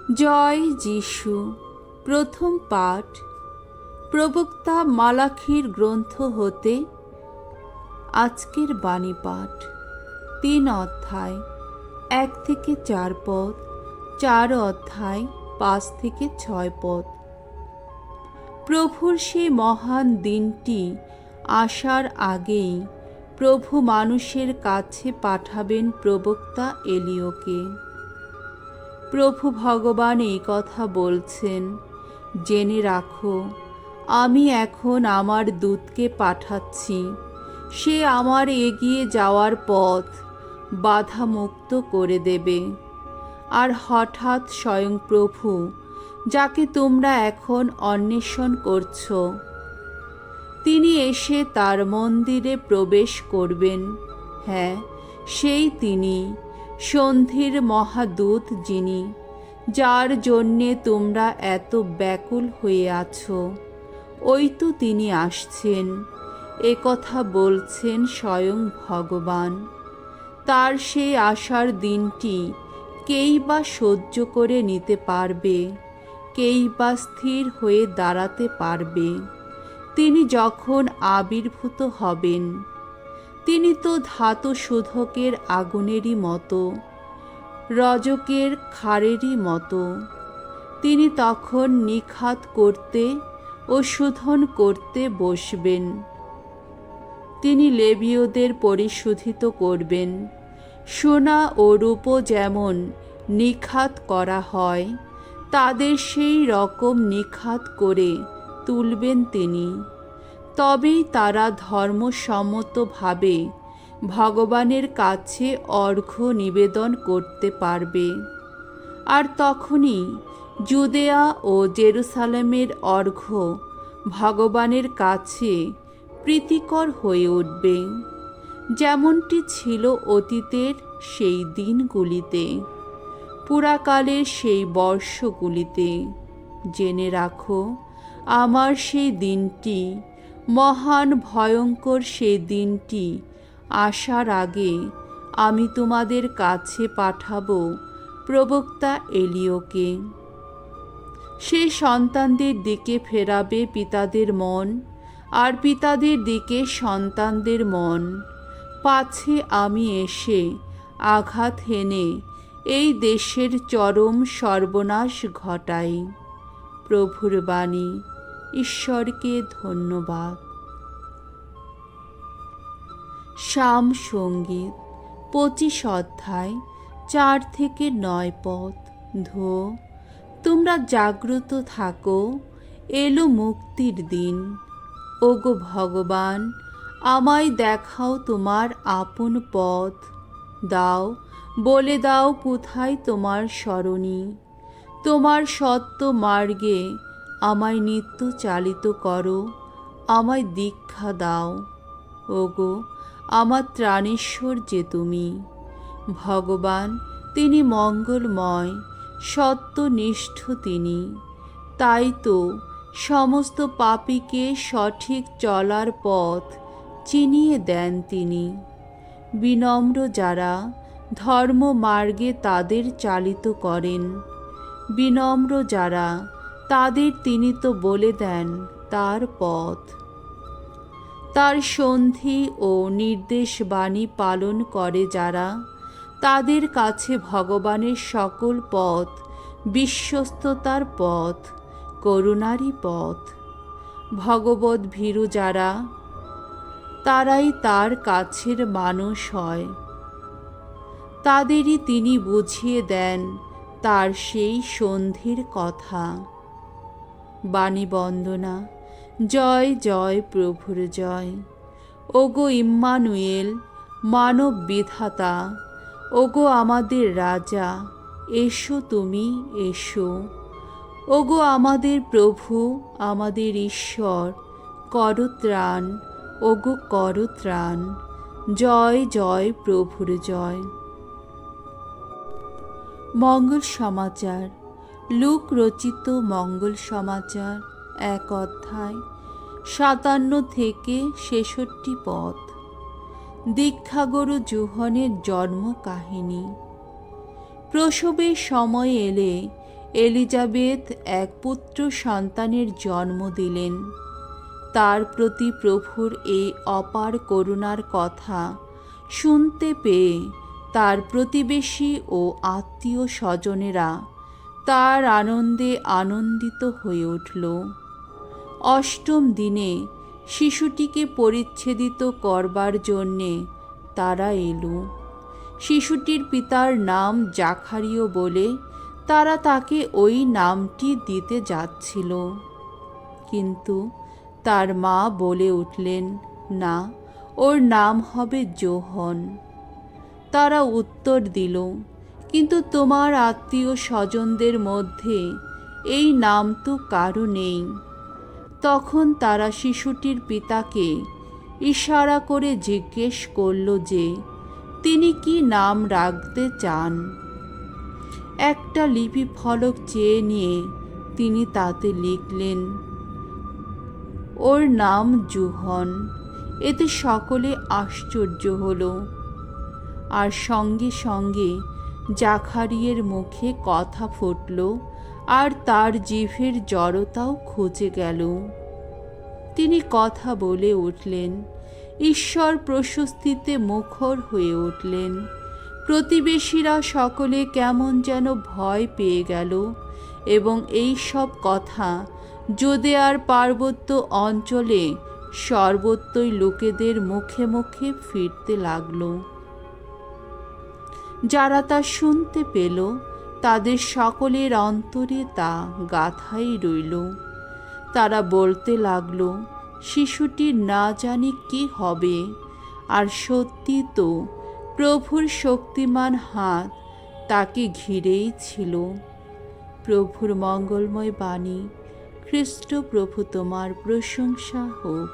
জয় যিশু। প্রথম পাঠ প্রবক্তা মালাখির গ্রন্থ হতে। আজকের বাণী পাঠ 3 অধ্যায় 1 থেকে 4 পদ, 4 অধ্যায় 5 থেকে 6 পদ। প্রভুর সেই মহান দিনটি আসার আগেই প্রভু মানুষের কাছে পাঠাবেন প্রবক্তা এলিয়াকে। প্রভু ভগবান এই কথা বলছেন, জেনে রাখো, আমি এখন আমার দূতকে পাঠাচ্ছি। সে আমার এগিয়ে যাওয়ার পথ বাধামুক্ত করে দেবে। আর হঠাৎ স্বয়ং প্রভু, যাকে তোমরা এখন অন্বেষণ করছো, তিনি এসে তার মন্দিরে প্রবেশ করবেন। হ্যাঁ, সেই তিনি, সন্ধির মহাদূত, যিনি, যার জন্যে তোমরা এত ব্যাকুল হয়ে আছো। ওই তো তিনি আসছেন, এ কথা বলছেন স্বয়ং ভগবান। তার সেই আসার দিনটি কেই বা সহ্য করে নিতে পারবে, কেই বা স্থির হয়ে দাঁড়াতে পারবে। তিনি যখন আবির্ভূত হবেন, তিনি তো ধাতু শোধকের আগুনেরই মতো, রজকের ক্ষারেরই মতো। তিনি তখন নিখাত করতে ও শোধন করতে বসবেন। তিনি লেবীয়দের পরিশোধিত করবেন। সোনা ও রূপ যেমন নিখাত করা হয়, তাদের সেই রকম নিখাত করে তুলবেন তিনি। তবেই তারা ধর্মসম্মতভাবে ভগবানের কাছে অর্ঘ্য নিবেদন করতে পারবে। আর তখনই জুদেয়া ও জেরুসালেমের অর্ঘ্য ভগবানের কাছে প্রীতিকর হয়ে উঠবে, যেমনটি ছিল অতীতের সেই দিনগুলিতে, পুরাকালের সেই বর্ষগুলিতে। জেনে রাখো, আমার সেই দিনটি, মহান ভয়ঙ্কর সেই দিনটি আসার আগে আমি তোমাদের কাছে পাঠাবো প্রবক্তা এলিয়াকে। সে সন্তানদের দিকে ফেরাবে পিতাদের মন, আর পিতাদের দিকে সন্তানদের মন, পাছে আমি এসে আঘাত হেনে এই দেশের চরম সর্বনাশ ঘটাই। প্রভুর বাণী। ঈশ্বরকে ধন্যবাদ। শাম সঙ্গীত 25 অধ্যায় 4 থেকে 9 পদ। ধো, তোমরা জাগ্রত থাকো, এলো মুক্তির দিন। ওগো ভগবান, আমায় দেখাও তোমার আপন পথ। দাও, বলে দাও কোথায় তোমার সরণি। তোমার সত্য মার্গে আমায় নিত্য চালিত করো, আমায় দীক্ষা দাও। ওগো আমার ত্রাণেশ্বর যে তুমি। ভগবান, তিনি মঙ্গলময়, সত্যনিষ্ঠ তিনি। তাই তো সমস্ত পাপীকে সঠিক চলার পথ চিনিয়ে দেন তিনি। বিনম্র যারা, ধর্ম মার্গে তাদের চালিত করেন। বিনম্র যারা, তাদের তিনি তো বলে দেন তার পথ। তার সন্ধি ও নির্দেশ বাণী পালন করে যারা, তাদের কাছে ভগবানের সকল পথ বিশ্বস্ততার পথ, করুণারই পথ। ভগবৎ ভীরু যারা, তারাই তার কাছের মানুষ হয়। তাদেরই তিনি বুঝিয়ে দেন তার সেই সন্ধির কথা। বাণী বন্দনা। জয় জয় প্রভুর জয়। ওগো ইম্মানুয়েল, মানব বিধাতা, ওগো আমাদের রাজা, এসো তুমি, এসো। ওগো আমাদের প্রভু, আমাদের ঈশ্বর, করো ত্রাণ, ওগো করো ত্রাণ। জয় জয় প্রভুর জয়। মঙ্গল সমাচার। লূক রচিত মঙ্গল সমাচার 1 অধ্যায় 57 থেকে 66 পদ। দীক্ষাগুরু যোহনের জন্ম কাহিনী। প্রসবের সময় এলে এলিজাবেথ এক পুত্র সন্তানের জন্ম দিলেন। তার প্রতি প্রভুর এই অপার করুণার কথা শুনতে পেয়ে তার প্রতিবেশী ও আত্মীয় স্বজনেরা তার আনন্দে আনন্দিত হয়ে উঠল। অষ্টম দিনে শিশুটিকে পরিচ্ছেদিত করবার জন্যে তারা এলো। শিশুটির পিতার নাম জাকারিয় বলে তারা তাকে ওই নামটি দিতে যাচ্ছিল, কিন্তু তার মা বলে উঠলেন, না, ওর নাম হবে যোহন। তারা উত্তর দিল, কিন্তু তোমার আত্মীয় স্বজনদের মধ্যে এই নাম তো কারো নেই। তখন তারা শিশুটির পিতাকে ইশারা করে জিজ্ঞেস করল যে তিনি কি নাম রাখতে চান। একটা লিপি ফলক চেয়ে নিয়ে তিনি তাতে লিখলেন, ওর নাম জুহন। এতে সকলে আশ্চর্য হল। আর সঙ্গে সঙ্গে জাকারিয়ের মুখে কথা ফুটল, আর তার জিভের জড়তাও খুঁজে গেল। তিনি কথা বলে উঠলেন, ঈশ্বর প্রশস্তিতে মুখর হয়ে উঠলেন। প্রতিবেশীরা সকলে কেমন যেন ভয় পেয়ে গেল এবং এই সব কথা জুদেয়ার পার্বত্য অঞ্চলে সর্বত্রই লোকেদের মুখে মুখে ফিরতে লাগল। যারা তা শুনতে পেল তাদের সকলের অন্তরে তা গাথাই রইল। তারা বলতে লাগল, শিশুটির না জানি কি হবে। আর সত্যি তো, প্রভুর শক্তিমান হাত তাকে ঘিরেই ছিল। প্রভুর মঙ্গলময় বাণী। খ্রিস্ট প্রভু তোমার প্রশংসা হোক।